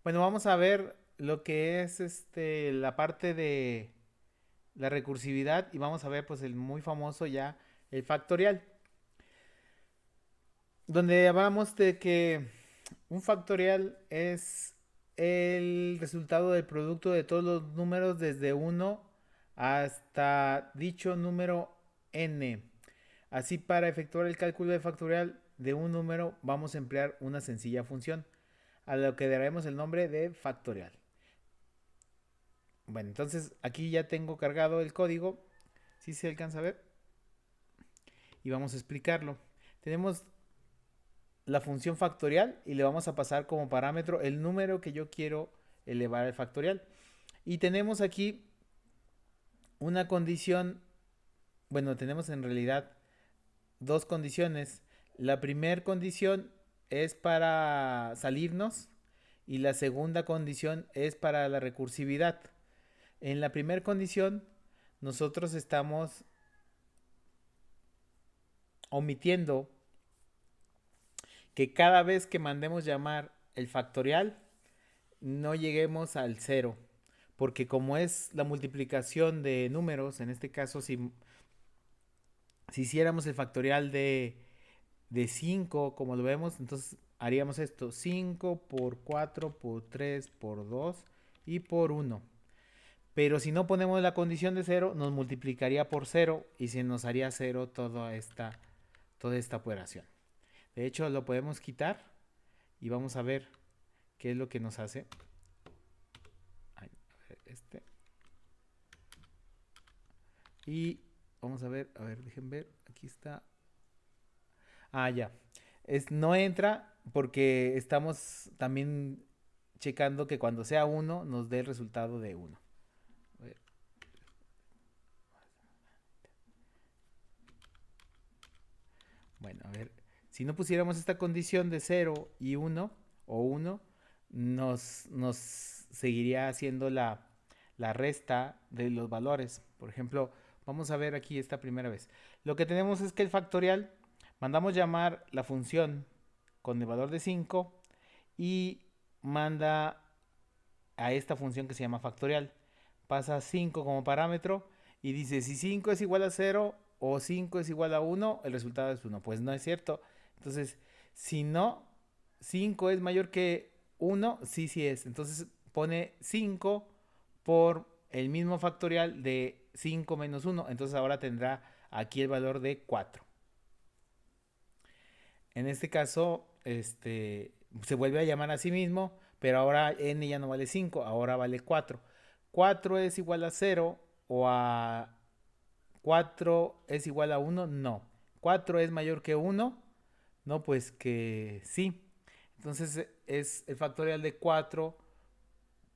Bueno, vamos a ver lo que es la parte de la recursividad y vamos a ver pues el muy famoso ya, el factorial, donde hablamos de que un factorial es el resultado del producto de todos los números desde uno hasta dicho número n. Así, para efectuar el cálculo de factorial de un número vamos a emplear una sencilla función, a lo que daremos el nombre de factorial. Bueno, entonces aquí ya tengo cargado el código, si se alcanza a ver, y vamos a explicarlo. Tenemos la función factorial y le vamos a pasar como parámetro el número que yo quiero elevar al factorial. Y tenemos aquí una condición, bueno, tenemos en realidad dos condiciones. La primera condición es para salirnos y la segunda condición es para la recursividad. En la primera condición, nosotros estamos omitiendo que cada vez que mandemos llamar el factorial, no lleguemos al cero. Porque como es la multiplicación de números, en este caso, si hiciéramos el factorial de 5 como lo vemos, entonces haríamos esto: 5 por 4 por 3 por 2 y por uno. Pero si no ponemos la condición de cero, nos multiplicaría por cero y se nos haría cero toda esta operación. De hecho, lo podemos quitar y vamos a ver qué es lo que nos hace. Este. Y vamos a ver, dejen ver, aquí está. Ah, ya. No entra porque estamos también checando que cuando sea uno nos dé el resultado de uno. Bueno, a ver, si no pusiéramos esta condición de cero y uno o uno, nos seguiría haciendo la resta de los valores. Por ejemplo, vamos a ver aquí esta primera vez. Lo que tenemos es que el factorial, mandamos llamar la función con el valor de 5 y manda a esta función que se llama factorial. Pasa 5 como parámetro y dice: si 5 es igual a cero o 5 es igual a uno, el resultado es uno. Pues no es cierto. Entonces, si no, 5 es mayor que uno, sí, sí es. Entonces pone 5 por el mismo factorial de 5 menos uno. Entonces ahora tendrá aquí el valor de 4. En este caso, se vuelve a llamar a sí mismo, pero ahora n ya no vale 5, ahora vale 4. 4 es igual a cero o a 4 es igual a uno, no. 4 es mayor que uno, no, pues que sí. Entonces es el factorial de 4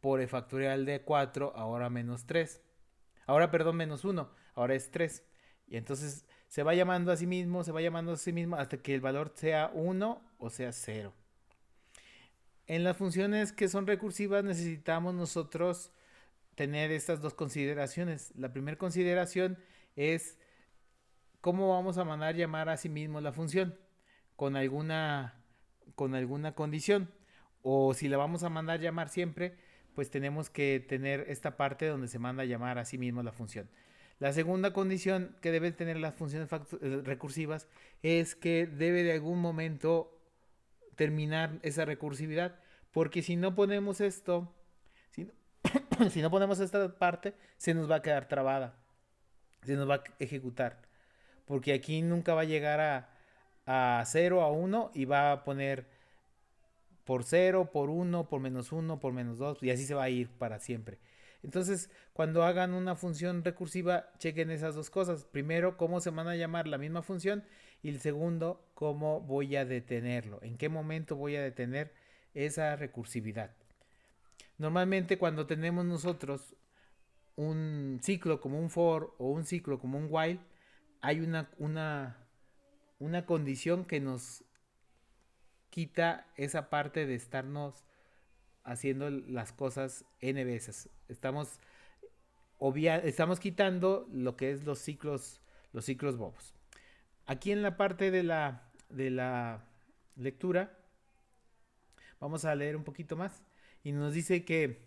por el factorial de 4, ahora menos 3. Ahora, perdón, menos uno, ahora es 3. Y entonces se va llamando a sí mismo, se va llamando a sí mismo hasta que el valor sea uno o sea cero. En las funciones que son recursivas necesitamos nosotros tener estas dos consideraciones. La primera consideración es cómo vamos a mandar llamar a sí mismo la función con alguna, con alguna condición. O si la vamos a mandar llamar siempre, pues tenemos que tener esta parte donde se manda llamar a sí mismo la función. La segunda condición que deben tener las funciones recursivas es que debe de algún momento terminar esa recursividad. Porque si no ponemos esto, si, si no ponemos esta parte, se nos va a quedar trabada. Se nos va a ejecutar. Porque aquí nunca va a llegar a 0, a uno y va a poner por cero, por uno, por menos uno, por menos 2 y así se va a ir para siempre. Entonces, cuando hagan una función recursiva, chequen esas dos cosas. Primero, cómo se van a llamar la misma función y el segundo, cómo voy a detenerlo. En qué momento voy a detener esa recursividad. Normalmente cuando tenemos nosotros un ciclo como un for o un ciclo como un while, hay una condición que nos quita esa parte de estarnos haciendo las cosas n veces. Estamos quitando lo que es los ciclos bobos. Aquí en la parte de la lectura vamos a leer un poquito más y nos dice que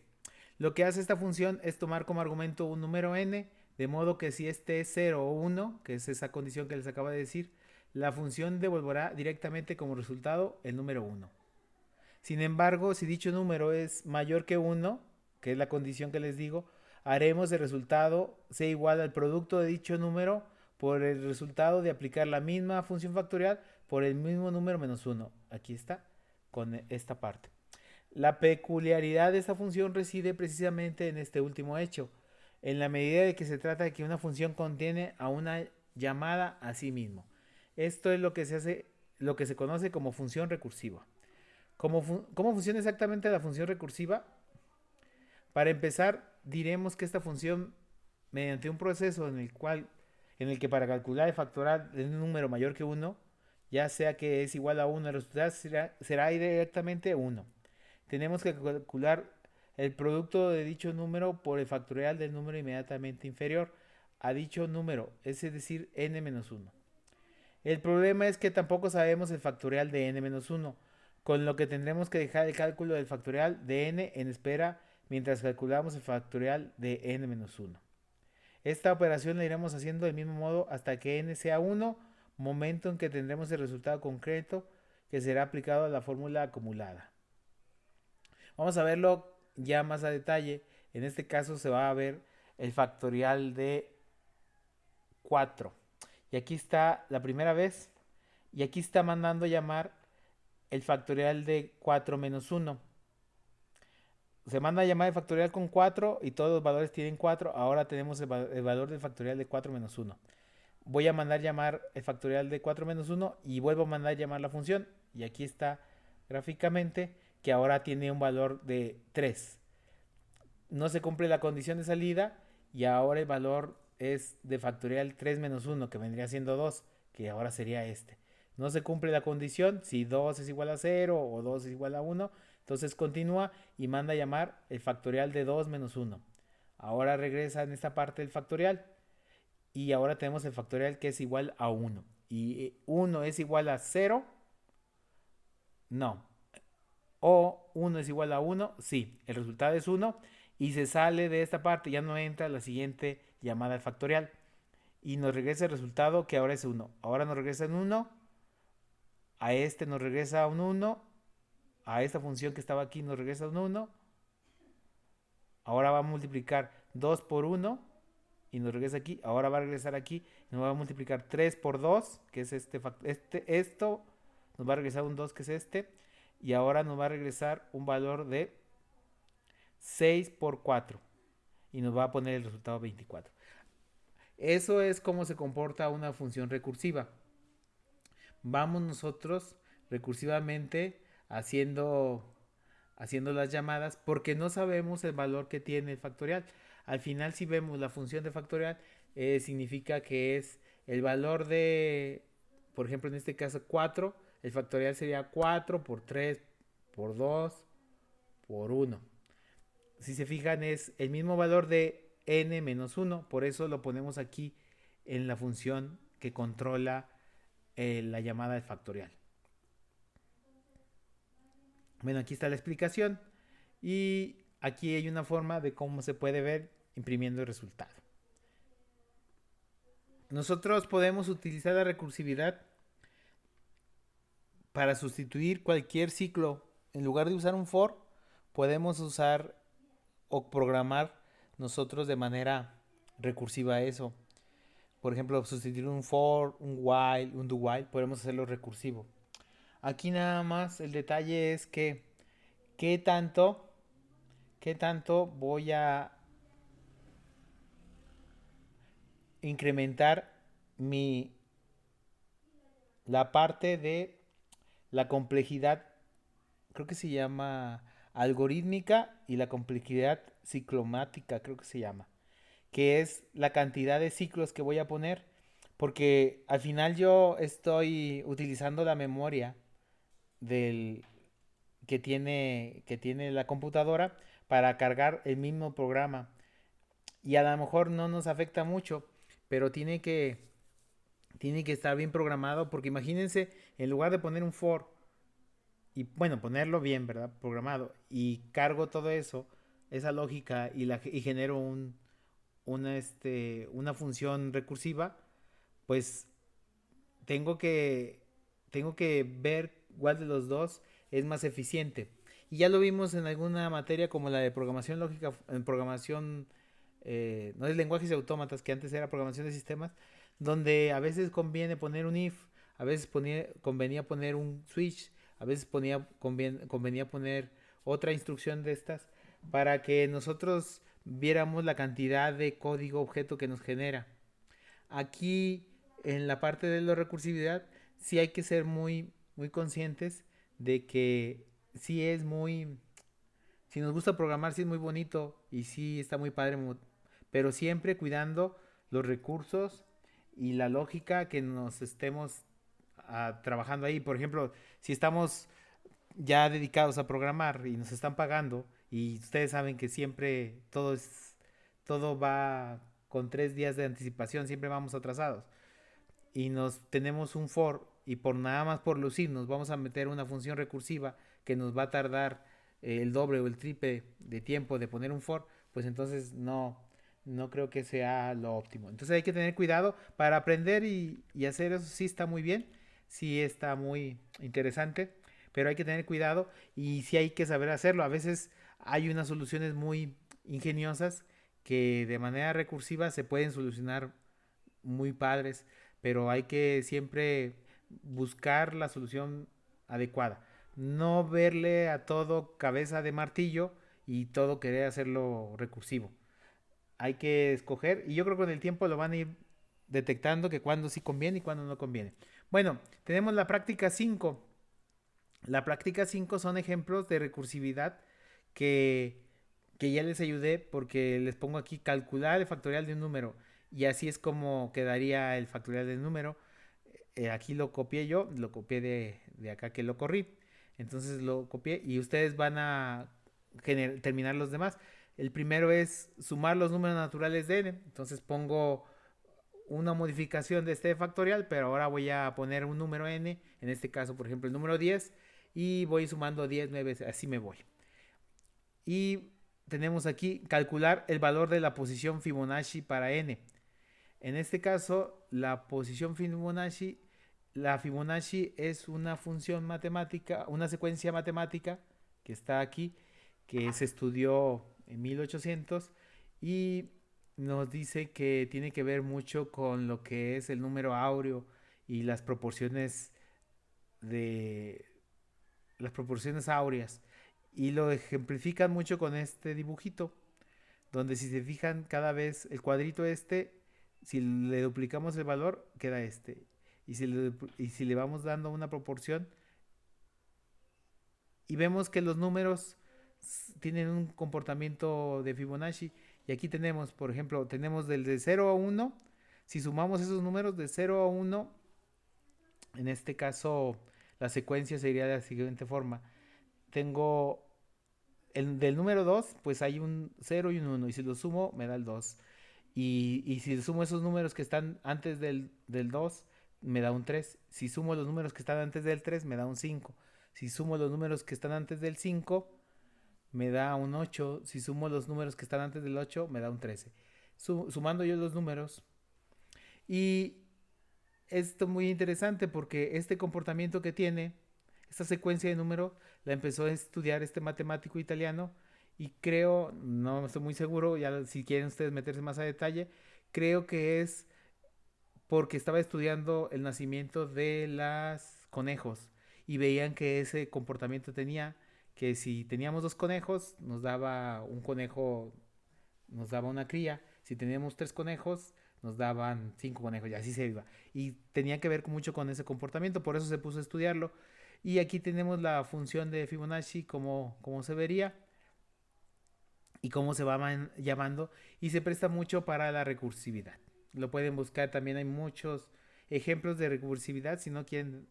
lo que hace esta función es tomar como argumento un número n, de modo que si este es 0 o 1, que es esa condición que les acabo de decir, la función devolverá directamente como resultado el número 1. Sin embargo, si dicho número es mayor que 1, que es la condición que les digo, haremos el resultado sea igual al producto de dicho número por el resultado de aplicar la misma función factorial por el mismo número menos 1. Aquí está, con esta parte. La peculiaridad de esta función reside precisamente en este último hecho, en la medida de que se trata de que una función contiene a una llamada a sí mismo. Esto es lo que se conoce como función recursiva. ¿Cómo funciona exactamente la función recursiva? Para empezar, diremos que esta función, mediante un proceso en el que para calcular el factorial de un número mayor que 1, ya sea que es igual a 1, el resultado será directamente 1. Tenemos que calcular el producto de dicho número por el factorial del número inmediatamente inferior a dicho número, es decir, n-1. El problema es que tampoco sabemos el factorial de n-1, con lo que tendremos que dejar el cálculo del factorial de n en espera mientras calculamos el factorial de n-1. Esta operación la iremos haciendo del mismo modo hasta que n sea 1, momento en que tendremos el resultado concreto que será aplicado a la fórmula acumulada. Vamos a verlo ya más a detalle. En este caso se va a ver el factorial de 4. Y aquí está la primera vez. Y aquí está mandando llamar el factorial de 4 menos 1. Se manda a llamar el factorial con 4 y todos los valores tienen 4. Ahora tenemos el valor del factorial de 4 menos 1. Voy a mandar llamar el factorial de 4 menos 1 y vuelvo a mandar llamar la función. Y aquí está gráficamente que ahora tiene un valor de 3. No se cumple la condición de salida y ahora el valor es de factorial 3 menos 1, que vendría siendo 2, que ahora sería este. No se cumple la condición, si 2 es igual a 0 o 2 es igual a 1, entonces continúa y manda a llamar el factorial de 2 menos 1. Ahora regresa en esta parte del factorial y ahora tenemos el factorial que es igual a 1. ¿Y 1 es igual a 0? No. ¿O 1 es igual a 1? Sí, el resultado es 1 y se sale de esta parte, ya no entra la siguiente llamada al factorial y nos regresa el resultado que ahora es 1. Ahora nos regresa un 1, a este nos regresa un 1, a esta función que estaba aquí nos regresa un 1. Ahora va a multiplicar 2 por 1 y nos regresa aquí. Ahora va a regresar aquí y nos va a multiplicar 3 por 2, que es esto nos va a regresar un 2, que es este. Y ahora nos va a regresar un valor de 6 por 4 y nos va a poner el resultado 24. Eso es cómo se comporta una función recursiva. Vamos nosotros recursivamente haciendo las llamadas porque no sabemos el valor que tiene el factorial. Al final, si vemos la función de factorial, significa que es el valor de, por ejemplo, en este caso 4. El factorial sería 4 por 3 por 2 por 1. Si se fijan, es el mismo valor de n menos 1. Por eso lo ponemos aquí en la función que controla la llamada del factorial. Bueno, aquí está la explicación. Y aquí hay una forma de cómo se puede ver imprimiendo el resultado. Nosotros podemos utilizar la recursividad para sustituir cualquier ciclo. En lugar de usar un for, podemos usar o programar nosotros de manera recursiva eso. Por ejemplo, sustituir un for, un while, un do while, podemos hacerlo recursivo. Aquí nada más el detalle es que qué tanto voy a incrementar la parte de la complejidad, creo que se llama algorítmica, y la complejidad ciclomática, creo que se llama, que es la cantidad de ciclos que voy a poner, porque al final yo estoy utilizando la memoria del que tiene la computadora para cargar el mismo programa. Y a lo mejor no nos afecta mucho, pero tiene que estar bien programado, porque imagínense, en lugar de poner un for y bueno, ponerlo bien, ¿verdad? Programado. Y cargo todo eso, esa lógica, y genero una función recursiva, pues tengo que, tengo que ver cuál de los dos es más eficiente. Y ya lo vimos en alguna materia como la de programación lógica, en programación, no es lenguajes y autómatas, que antes era programación de sistemas, donde a veces conviene poner un if, a veces convenía poner un switch, a veces convenía poner otra instrucción de estas para que nosotros viéramos la cantidad de código objeto que nos genera. Aquí, en la parte de la recursividad, sí hay que ser muy conscientes de que sí es muy, si nos gusta programar, sí es muy bonito y sí está muy padre, pero siempre cuidando los recursos y la lógica que nos estemos trabajando ahí. Por ejemplo, si estamos ya dedicados a programar y nos están pagando, y ustedes saben que siempre todo va con 3 días de anticipación, siempre vamos atrasados, y nos tenemos un for, y por nada más por lucir nos vamos a meter una función recursiva que nos va a tardar el doble o el triple de tiempo de poner un for, pues entonces no creo que sea lo óptimo. Entonces hay que tener cuidado para aprender y hacer eso. Sí está muy bien, sí está muy interesante, pero hay que tener cuidado y sí hay que saber hacerlo. A veces hay unas soluciones muy ingeniosas que de manera recursiva se pueden solucionar muy padres, pero hay que siempre buscar la solución adecuada. No verle a todo cabeza de martillo y todo querer hacerlo recursivo. Hay que escoger y yo creo que con el tiempo lo van a ir detectando que cuando sí conviene y cuando no conviene. Bueno, tenemos la práctica 5. La práctica 5 son ejemplos de recursividad que, que ya les ayudé porque les pongo aquí calcular el factorial de un número y así es como quedaría el factorial del número. Aquí lo copié yo, lo copié de acá que lo corrí. Entonces lo copié y ustedes van a terminar los demás. El primero es sumar los números naturales de n. Entonces pongo una modificación de este factorial, pero ahora voy a poner un número n, en este caso por ejemplo el número 10, y voy sumando 10, 9, así me voy. Y tenemos aquí calcular el valor de la posición Fibonacci para n. En este caso, la Fibonacci es una función matemática, una secuencia matemática que está aquí, que se estudió en 1800 y nos dice que tiene que ver mucho con lo que es el número áureo y de las proporciones áureas. Y lo ejemplifican mucho con este dibujito, donde si se fijan cada vez el cuadrito si le duplicamos el valor, queda este. Y si le vamos dando una proporción y vemos que los números tienen un comportamiento de Fibonacci. Y aquí tenemos, por ejemplo, tenemos del de 0 a 1. Si sumamos esos números de 0 a 1, en este caso la secuencia sería de la siguiente forma. Tengo del número 2, pues hay un 0 y un 1. Y si lo sumo, me da el 2. Y si sumo esos números que están antes del 2, me da un 3. Si sumo los números que están antes del 3, me da un 5. Si sumo los números que están antes del 5, me da un 8. Si sumo los números que están antes del 8, me da un 13. Sumando yo los números. Y esto es muy interesante porque este comportamiento que tiene, esta secuencia de números, la empezó a estudiar este matemático italiano y creo, no estoy muy seguro, ya si quieren ustedes meterse más a detalle, creo que es porque estaba estudiando el nacimiento de los conejos y veían que ese comportamiento tenía, que si teníamos 2 conejos, un conejo nos daba una cría, si teníamos 3 conejos, nos daban 5 conejos y así se iba. Y tenía que ver mucho con ese comportamiento, por eso se puso a estudiarlo. Y aquí tenemos la función de Fibonacci, como se vería y cómo se va llamando, y se presta mucho para la recursividad. Lo pueden buscar, también hay muchos ejemplos de recursividad si no quieren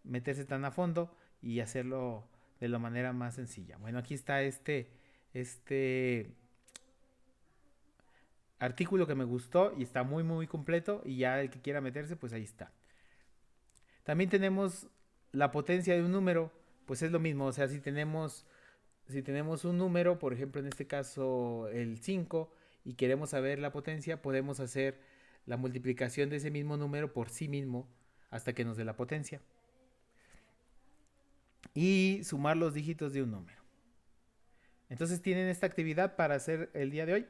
meterse tan a fondo y hacerlo de la manera más sencilla. Bueno, aquí está este artículo que me gustó y está muy completo, y ya el que quiera meterse pues ahí está. También tenemos la potencia de un número, pues es lo mismo. O sea, si tenemos un número, por ejemplo, en este caso el 5 y queremos saber la potencia, podemos hacer la multiplicación de ese mismo número por sí mismo hasta que nos dé la potencia. Y sumar los dígitos de un número. Entonces tienen esta actividad para hacer el día de hoy.